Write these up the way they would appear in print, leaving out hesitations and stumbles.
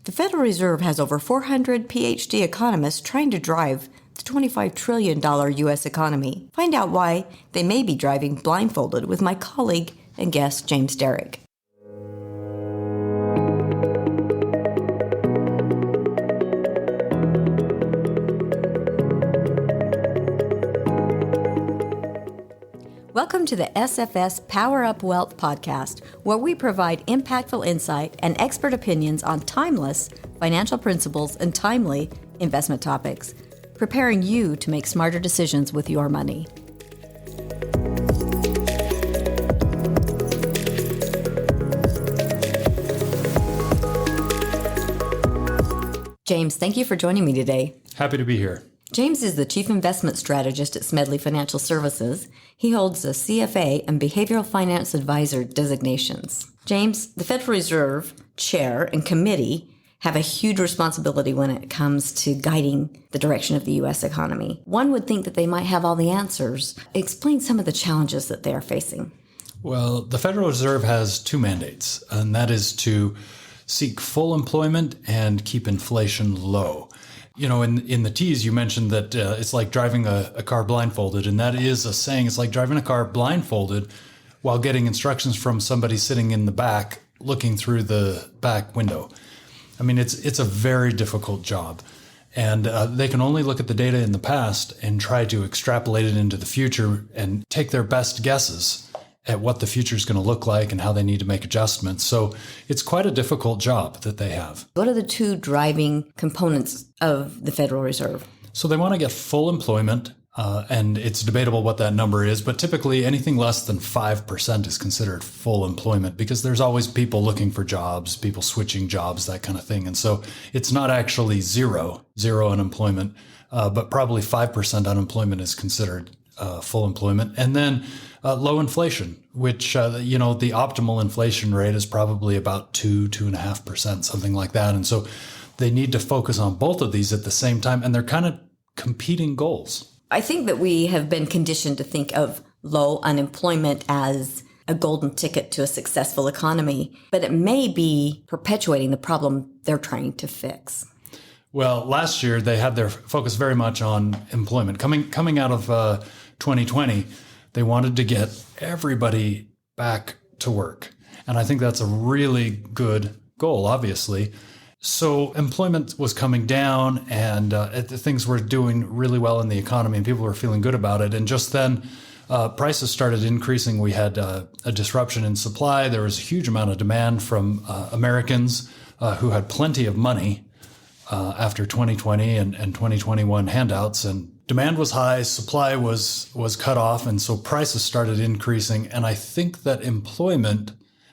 The Federal Reserve has over 400 Ph.D. economists trying to drive the $25 trillion U.S. economy. Find out why they may be driving Blindfolded with my colleague and guest, James Derrick. Welcome to the SFS Power Up Wealth podcast, where we provide impactful insight and expert opinions on timeless financial principles and timely investment topics, preparing you to make smarter decisions with your money. James, thank you for joining me today. Happy to be here. James is the Chief Investment Strategist at Smedley Financial Services. He holds a CFA and Behavioral Finance Advisor designations. James, the Federal Reserve Chair and Committee have a huge responsibility when it comes to guiding the direction of the U.S. economy. One would think that they might have all the answers. Explain some of the challenges that they are facing. Well, the Federal Reserve has two mandates, and that is to seek full employment and keep inflation low. You know, in the tease, you mentioned that it's like driving a car blindfolded, and that is a saying. It's like driving a car blindfolded while getting instructions from somebody sitting in the back looking through the back window. I mean, it's a very difficult job, and they can only look at the data in the past and try to extrapolate it into the future and take their best guesses at what the future is going to look like and how they need to make adjustments. So it's quite a difficult job that they have. What are the two driving components of the Federal Reserve? So they want to get full employment, and it's debatable what that number is, but typically anything less than 5% is considered full employment because there's always people looking for jobs, people switching jobs, that kind of thing. And so it's not actually zero unemployment, but probably 5% unemployment is considered full employment. And then low inflation, which, the optimal inflation rate is probably about 2.5%, something like that. And so they need to focus on both of these at the same time, and they're kind of competing goals. I think that we have been conditioned to think of low unemployment as a golden ticket to a successful economy, but it may be perpetuating the problem they're trying to fix. Well, last year they had their focus very much on employment. Coming out of 2020, they wanted to get everybody back to work. And I think that's a really good goal, obviously. So employment was coming down and things were doing really well in the economy and people were feeling good about it. And just then prices started increasing. We had a disruption in supply. There was a huge amount of demand from Americans who had plenty of money after 2020 and 2021 handouts, and demand was high, supply was cut off, and so prices started increasing. And I think that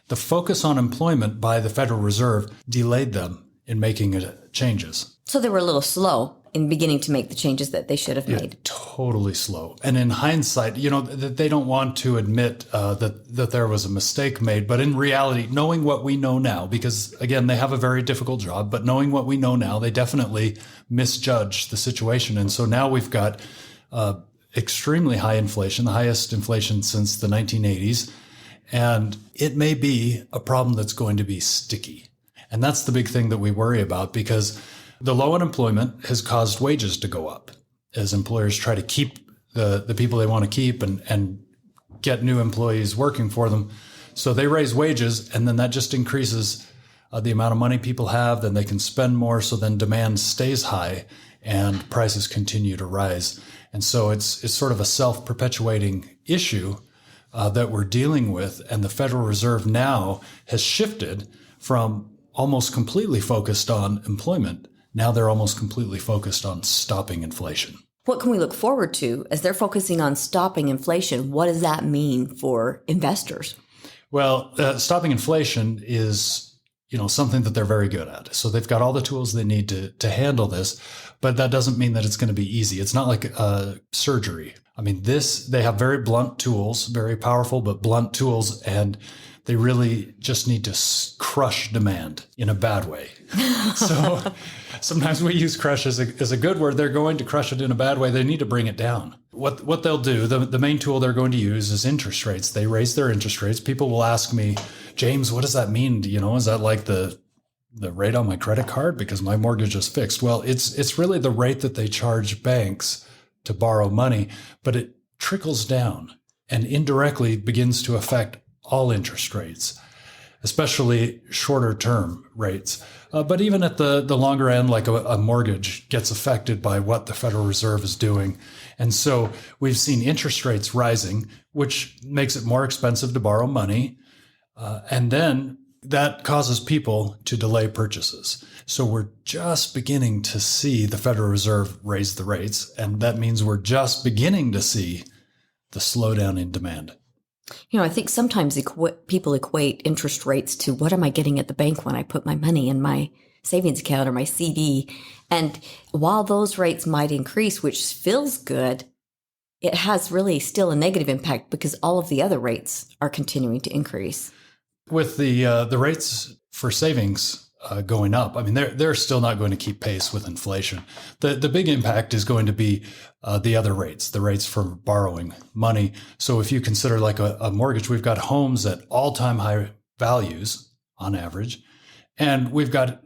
the focus on employment by the Federal Reserve delayed them in making changes. So they were a little slow in beginning to make the changes that they should have made. Totally slow. And in hindsight, they don't want to admit that there was a mistake made. But in reality, knowing what we know now, because again, they have a very difficult job, but knowing what we know now, they definitely misjudged the situation. And so now we've got extremely high inflation, the highest inflation since the 1980s. And it may be a problem that's going to be sticky. And that's the big thing that we worry about, because the low unemployment has caused wages to go up as employers try to keep the people they want to keep and get new employees working for them. So they raise wages, and then that just increases the amount of money people have, then they can spend more. So then demand stays high and prices continue to rise. And so it's sort of a self-perpetuating issue that we're dealing with. And the Federal Reserve now has shifted from almost completely focused on employment. Now they're almost completely focused on stopping inflation. What can we look forward to as they're focusing on stopping inflation? What does that mean for investors? Well, stopping inflation is, something that they're very good at. So they've got all the tools they need to handle this, but that doesn't mean that it's going to be easy. It's not like surgery. I mean, they have very blunt tools, very powerful, but blunt tools, and they really just need to crush demand in a bad way. So sometimes we use crush as a good word. They're going to crush it in a bad way. They need to bring it down. What they'll do, the main tool they're going to use is interest rates. They raise their interest rates. People will ask me, James, what does that mean? Is that like the the rate on my credit card because my mortgage is fixed. Well, it's really the rate that they charge banks to borrow money, but it trickles down and indirectly begins to affect all interest rates, especially shorter term rates. But even at the longer end, like a mortgage gets affected by what the Federal Reserve is doing. And so we've seen interest rates rising, which makes it more expensive to borrow money. And then that causes people to delay purchases. So we're just beginning to see the Federal Reserve raise the rates. And that means we're just beginning to see the slowdown in demand. I think sometimes people equate interest rates to what am I getting at the bank when I put my money in my savings account or my CD. And while those rates might increase, which feels good, it has really still a negative impact because all of the other rates are continuing to increase. With the rates for savings going up, I mean, they're still not going to keep pace with inflation. The big impact is going to be the other rates, the rates for borrowing money. So if you consider like a mortgage, we've got homes at all-time high values on average, and we've got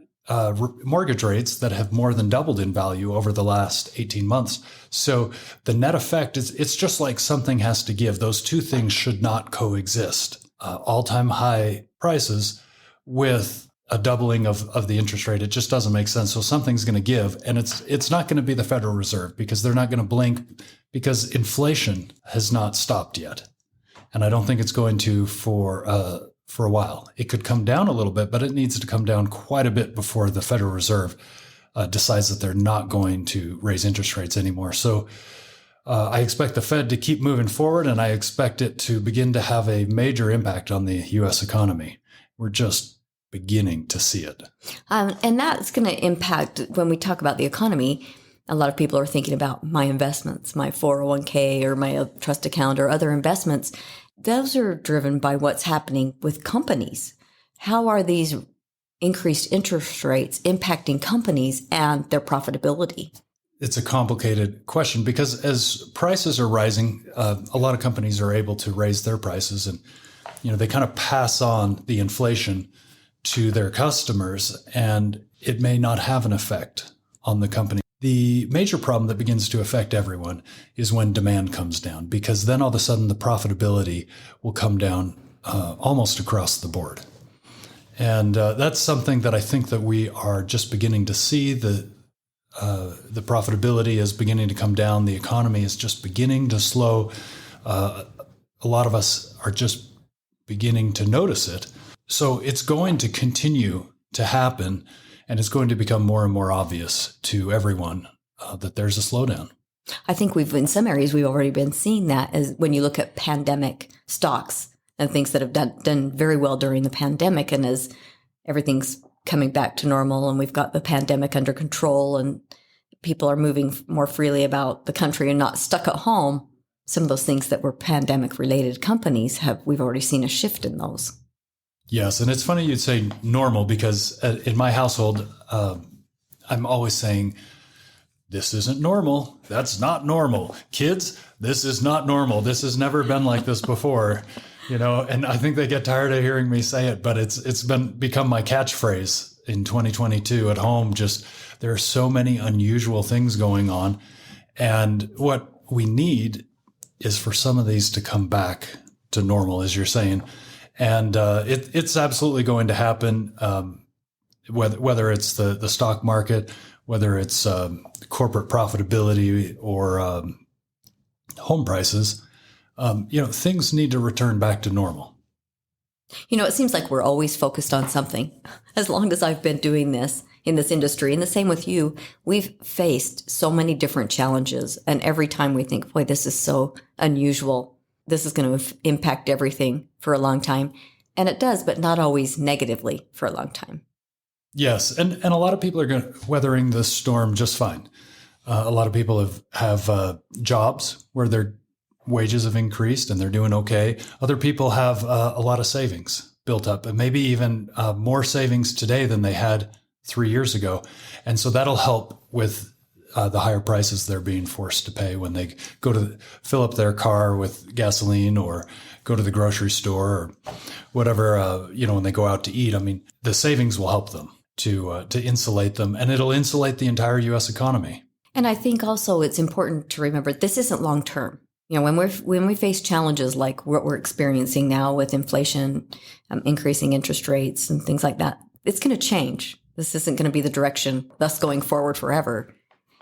mortgage rates that have more than doubled in value over the last 18 months. So the net effect is it's just like something has to give. Those two things should not coexist. All-time high prices with a doubling of the interest rate. It just doesn't make sense. So something's going to give, and it's not going to be the Federal Reserve because they're not going to blink because inflation has not stopped yet. And I don't think it's going to for a while. It could come down a little bit, but it needs to come down quite a bit before the Federal Reserve decides that they're not going to raise interest rates anymore. So I expect the Fed to keep moving forward, and I expect it to begin to have a major impact on the U.S. economy. We're just beginning to see it. And that's going to impact, when we talk about the economy, a lot of people are thinking about my investments, my 401k or my trust account or other investments. Those are driven by what's happening with companies. How are these increased interest rates impacting companies and their profitability? It's a complicated question because as prices are rising, a lot of companies are able to raise their prices, and they kind of pass on the inflation to their customers, and it may not have an effect on the company. The major problem that begins to affect everyone is when demand comes down, because then all of a sudden the profitability will come down almost across the board. And that's something that I think that we are just beginning to see. The profitability is beginning to come down. The economy is just beginning to slow. A lot of us are just beginning to notice it. So it's going to continue to happen, and it's going to become more and more obvious to everyone that there's a slowdown. I think in some areas, we've already been seeing that as when you look at pandemic stocks and things that have done very well during the pandemic. And as everything's coming back to normal and we've got the pandemic under control and people are moving more freely about the country and not stuck at home, some of those things that were pandemic related companies we've already seen a shift in those. Yes. And it's funny you'd say normal because in my household, I'm always saying, this isn't normal. That's not normal. Kids, this is not normal. This has never been like this before, and I think they get tired of hearing me say it, but it's become my catchphrase in 2022 at home. Just there are so many unusual things going on. And what we need is for some of these to come back to normal, as you're saying. And it's absolutely going to happen, whether it's the stock market, whether it's corporate profitability or home prices. Things need to return back to normal. It seems like we're always focused on something. As long as I've been doing this in this industry, and the same with you, we've faced so many different challenges. And every time we think, boy, this is so unusual, this is going to impact everything for a long time. And it does, but not always negatively for a long time. Yes. And a lot of people are weathering this storm just fine. A lot of people have jobs where their wages have increased and they're doing okay. Other people have a lot of savings built up, and maybe even more savings today than they had 3 years ago. And so that'll help with the higher prices they're being forced to pay when they go to fill up their car with gasoline or go to the grocery store or whatever, when they go out to eat. I mean, the savings will help them. to insulate them, and it'll insulate the entire U.S. economy. And I think also it's important to remember this isn't long term. When we face challenges like what we're experiencing now with inflation, increasing interest rates and things like that, it's going to change. This isn't going to be the direction, thus going forward forever.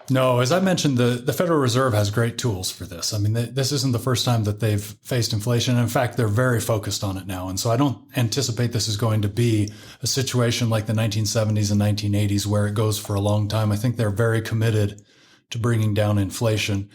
No, as I mentioned, the Federal Reserve has great tools for this. I mean, this isn't the first time that they've faced inflation. In fact, they're very focused on it now. And so I don't anticipate this is going to be a situation like the 1970s and 1980s where it goes for a long time. I think they're very committed to bringing down inflation.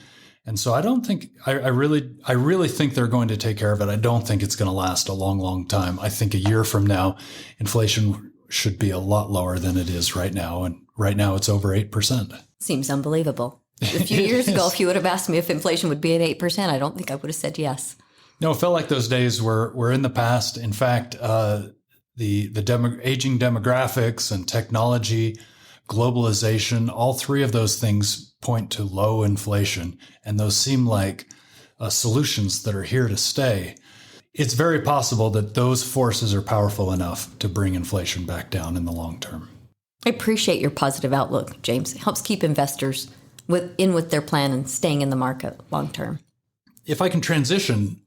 And so I don't think, I really think they're going to take care of it. I don't think it's going to last a long, long time. I think a year from now, inflation should be a lot lower than it is right now. And right now it's over 8%. Seems unbelievable. A few years ago, if you would have asked me if inflation would be at 8%, I don't think I would have said yes. No, it felt like those days were in the past. In fact, the aging demographics and technology, globalization, all three of those things point to low inflation. And those seem like solutions that are here to stay. It's very possible that those forces are powerful enough to bring inflation back down in the long term. I appreciate your positive outlook, James. It helps keep investors with their plan and staying in the market long term. If I can transition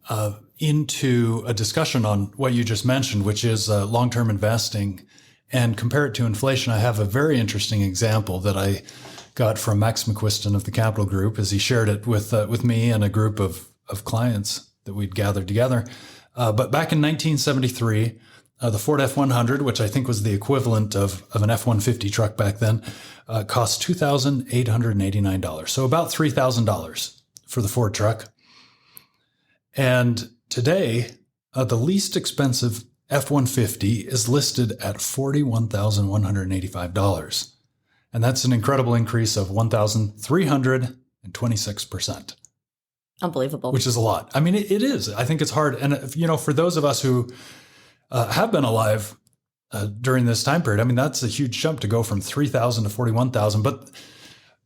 into a discussion on what you just mentioned, which is long-term investing, and compare it to inflation, I have a very interesting example that I got from Max McQuiston of the Capital Group as he shared it with me and a group of clients that we'd gathered together. But back in 1973, the Ford F-100, which I think was the equivalent of an F-150 truck back then, cost $2,889. So about $3,000 for the Ford truck. And today, the least expensive F-150 is listed at $41,185. And that's an incredible increase of 1,326%. Unbelievable. Which is a lot. I mean, it is. I think it's hard. And, for those of us who have been alive during this time period, I mean, that's a huge jump to go from 3,000 to 41,000. But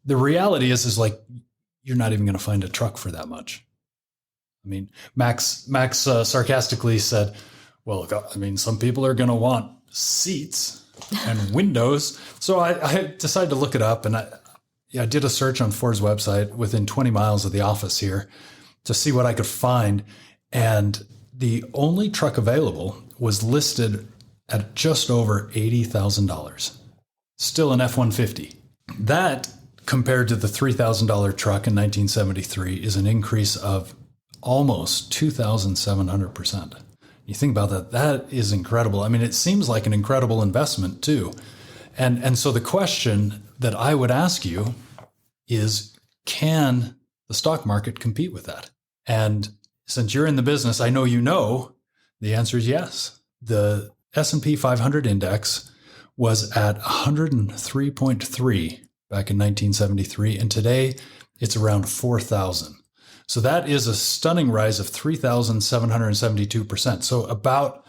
the reality is like, you're not even going to find a truck for that much. I mean, Max sarcastically said, well, I mean, some people are going to want seats and windows. So I decided to look it up, and I did a search on Ford's website within 20 miles of the office here to see what I could find. And the only truck available was listed at just over $80,000. Still an F-150. That, compared to the $3,000 truck in 1973, is an increase of almost 2,700%. You think about that, that is incredible. I mean, it seems like an incredible investment too. And so the question that I would ask you is, can the stock market compete with that? And since you're in the business, I know you know the answer is yes. The S&P 500 index was at 103.3 back in 1973, and today it's around 4,000. So that is a stunning rise of 3,772%. So about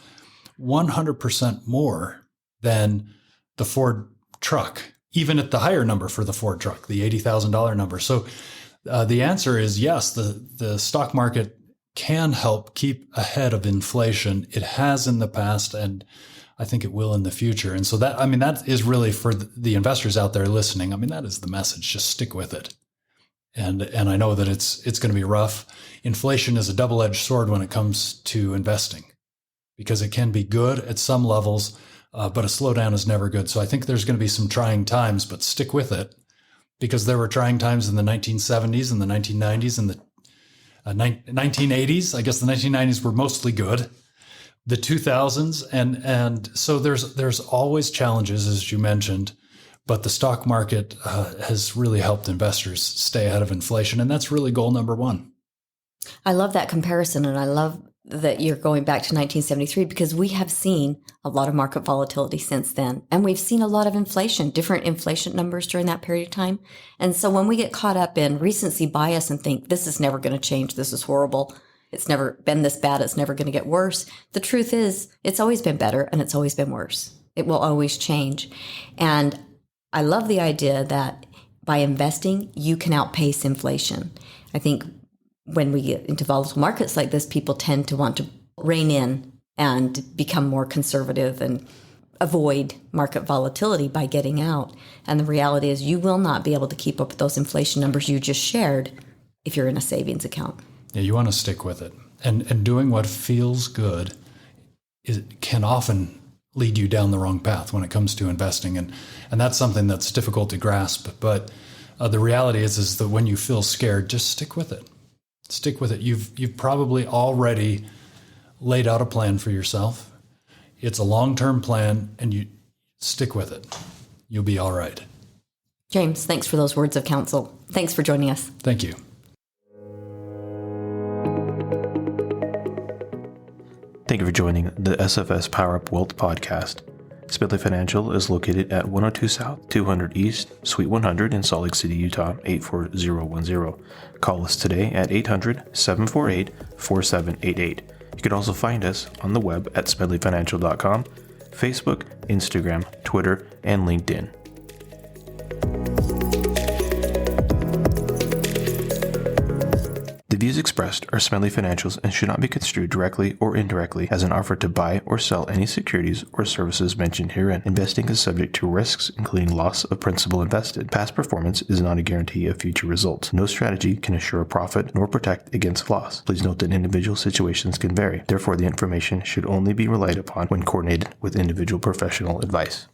100% more than the Ford truck, even at the higher number for the Ford truck, the $80,000 number. So the answer is yes, the stock market can help keep ahead of inflation. It has in the past, and I think it will in the future. And so that is really for the investors out there listening. I mean, that is the message. Just stick with it. And I know that it's going to be rough. Inflation is a double-edged sword when it comes to investing, because it can be good at some levels, but a slowdown is never good. So I think there's going to be some trying times, but stick with it, because there were trying times in the 1970s and the 1990s and the 1980s. I guess the 1990s were mostly good. The 2000s, and so there's always challenges, as you mentioned. But the stock market has really helped investors stay ahead of inflation. And that's really goal number one. I love that comparison. And I love that you're going back to 1973, because we have seen a lot of market volatility since then. And we've seen a lot of inflation, different inflation numbers during that period of time. And so when we get caught up in recency bias and think this is never going to change, this is horrible, it's never been this bad, it's never going to get worse. The truth is, it's always been better and it's always been worse. It will always change. And I love the idea that by investing, you can outpace inflation. I think when we get into volatile markets like this, people tend to want to rein in and become more conservative and avoid market volatility by getting out. And the reality is you will not be able to keep up with those inflation numbers you just shared if you're in a savings account. Yeah, you want to stick with it. And doing what feels good can often lead you down the wrong path when it comes to investing. And that's something that's difficult to grasp. But the reality is that when you feel scared, just stick with it. Stick with it. You've probably already laid out a plan for yourself. It's a long-term plan, and you stick with it. You'll be all right. James, thanks for those words of counsel. Thanks for joining us. Thank you. Thank you for joining the SFS Power Up Wealth podcast. Smedley Financial is located at 102 South, 200 East, Suite 100 in Salt Lake City, Utah, 84010. Call us today at 800-748-4788. You can also find us on the web at smedleyfinancial.com, Facebook, Instagram, Twitter, and LinkedIn. The views expressed are Smedley Financial's and should not be construed directly or indirectly as an offer to buy or sell any securities or services mentioned herein. Investing is subject to risks, including loss of principal invested. Past performance is not a guarantee of future results. No strategy can assure a profit nor protect against loss. Please note that individual situations can vary. Therefore, the information should only be relied upon when coordinated with individual professional advice.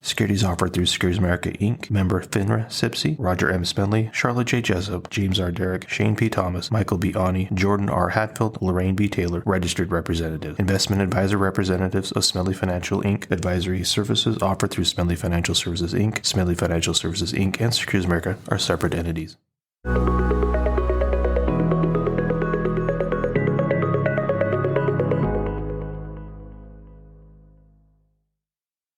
Securities offered through Securities America Inc., member FINRA, SIPC, Roger M. Smedley, Charlotte J. Jessup, James R. Derrick, Shane P. Thomas, Michael B. Ani, Jordan R. Hatfield, Lorraine B. Taylor, registered representatives. Investment advisor representatives of Smedley Financial Inc. Advisory services offered through Smedley Financial Services Inc., Smedley Financial Services Inc., and Securities America are separate entities.